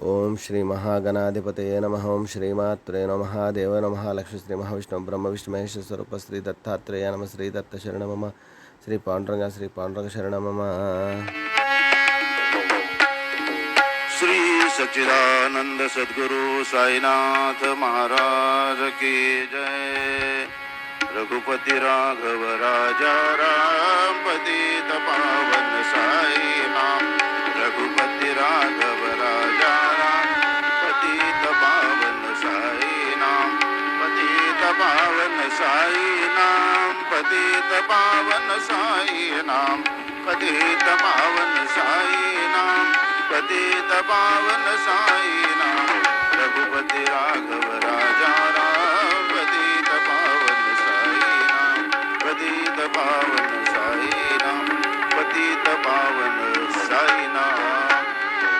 ओम श्री महागणाधिपतये नमः। ओम श्रीमात्रे नमः। देव नमः। लक्ष्मी श्री महाविष्णु ब्रह्म विष्णु महेश स्वरूप श्री दत्तात्रेय नमः। श्री दत्त शरण मम। श्री पांडुरंग शरण मम। श्री सच्चिदानंद सद्गुरु साईनाथ महाराज की जय। रघुपति राघव राजा राम पतित पावन साई नाम। रघुपति राघव राजा राम पतित पावन साई नाम। पतित पावन साई नाम। पतित पावन साई नाम। पतित पावन साई नाम। पतित पावन साई नाम। रघुपति राघव राजा राम पतित पावन साई नाम। पतित पावन साई नाम। पतित पावन साई नाम।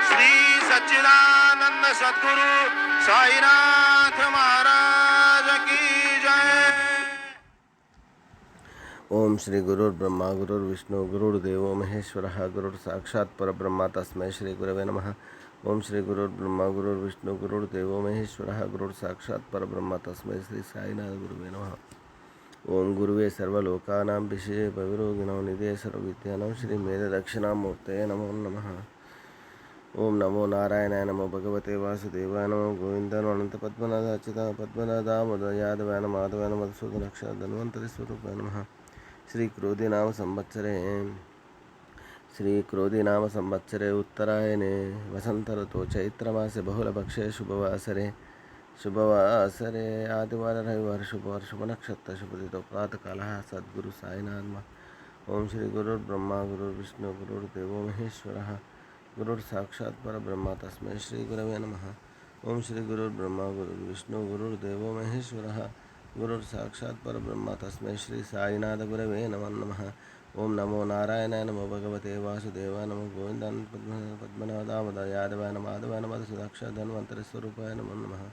श्री सच्चिदानंद सद्गुरु साईनाथ महाराज की जय। ओम श्री गुरुर्ब्रह्मा गुरुर्विष्णु गुरुर्देवो महेश्वरः गुरुर् साक्षात् परब्रह्म तस्मै श्री गुरवे नमः। ओम श्री गुरुर्ब्रह्मा गुरुर्विष्णु गुरुर्देवो महेश्वरः गुरुर् साक्षात् परब्रह्म तस्मै श्री साईनाथ गुरुवे नमः। ओम गुरुवे सर्वलोकानां विषये भविरोगिणां निधये सर्वविद्यानां श्री मेधदक्षिणामूर्तये नमो नमः। ओम नमो नारायणाय नमो भगवते वासुदेवाय नमो गोविन्दाय नमो अनन्तपद्मनाभाय अच्युताय पद्मनाभाय यादवाय नमो माधवाय नमो मधुसूदनाक्षाय धन्वन्तरि स्वरूपाय नमः। श्री क्रोधी नाम संवत्सरे उत्तरायणे वसंत ऋतु चैत्रमासे बहुलपक्षे शुभवासरे आदिवार रविवार शुभवार शुभ नक्षत्र शुभदितो प्रातःकालः सद्गुरु साईनाथ नमः। ओम श्री गुरुर्ब्रह्मा गुरुर्विष्णु गुरुर्देवो महेश्वरः गुरुर् साक्षात् परब्रह्म तस्मै श्री गुरवे नमः। ओम श्री गुरुर्ब्रह्मा गुरुर्विष्णु गुरुर्देवो महेश्वरः गुरुर् साक्षात् परब्रह्म तस्मै श्री साईनाथ गुरवे नमः। ओम नमो नारायणाय नमो भगवते वासुदेवाय नमो गोविन्दाय पद्मनाभाय यादवाय नमो माधवाय नमो मधुसूदनाक्षाय धन्वन्तरि स्वरूपाय नमो नमः।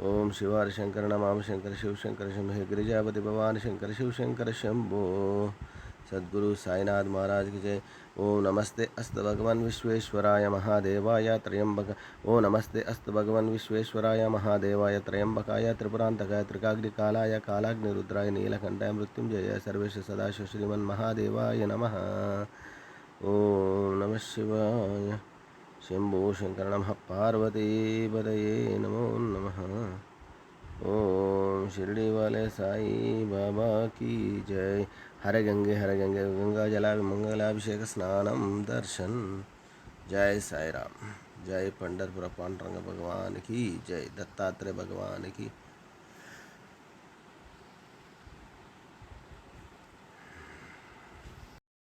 ओम शिवार शंकर नमामि शंकर शिव शंकर शंभो गिरिजापति भवानी शंकर शिव शंकर शंभो। सद्गुरु साईनाथ महाराज की जय। ओम नमस्ते अस्तु भगवान विश्वेश्वराय महादेवाय त्र्यंबक। ओम नमस्ते अस्तु भगवान विश्वेश्वराय महादेवाय त्र्यंबकाय त्रिपुरांतकाय त्रिकाग्निकालाय कालाग्निरुद्राय नीलकंठाय मृत्युंजयाय सर्वेश सदाशिव श्रीमन् महादेवाय नमः। ओम नमः शिवाय। शंभो शंकर नमः पार्वतीपतये नमो नमः। ओम शिरडी वाले साई बाबा की जय। हरे गंगे गंगा जला मंगलाभिषेक स्नानम दर्शन। जय साई राम। जय पंढरपुर पांडुरंग भगवान की जय। दत्तात्रेय भगवान की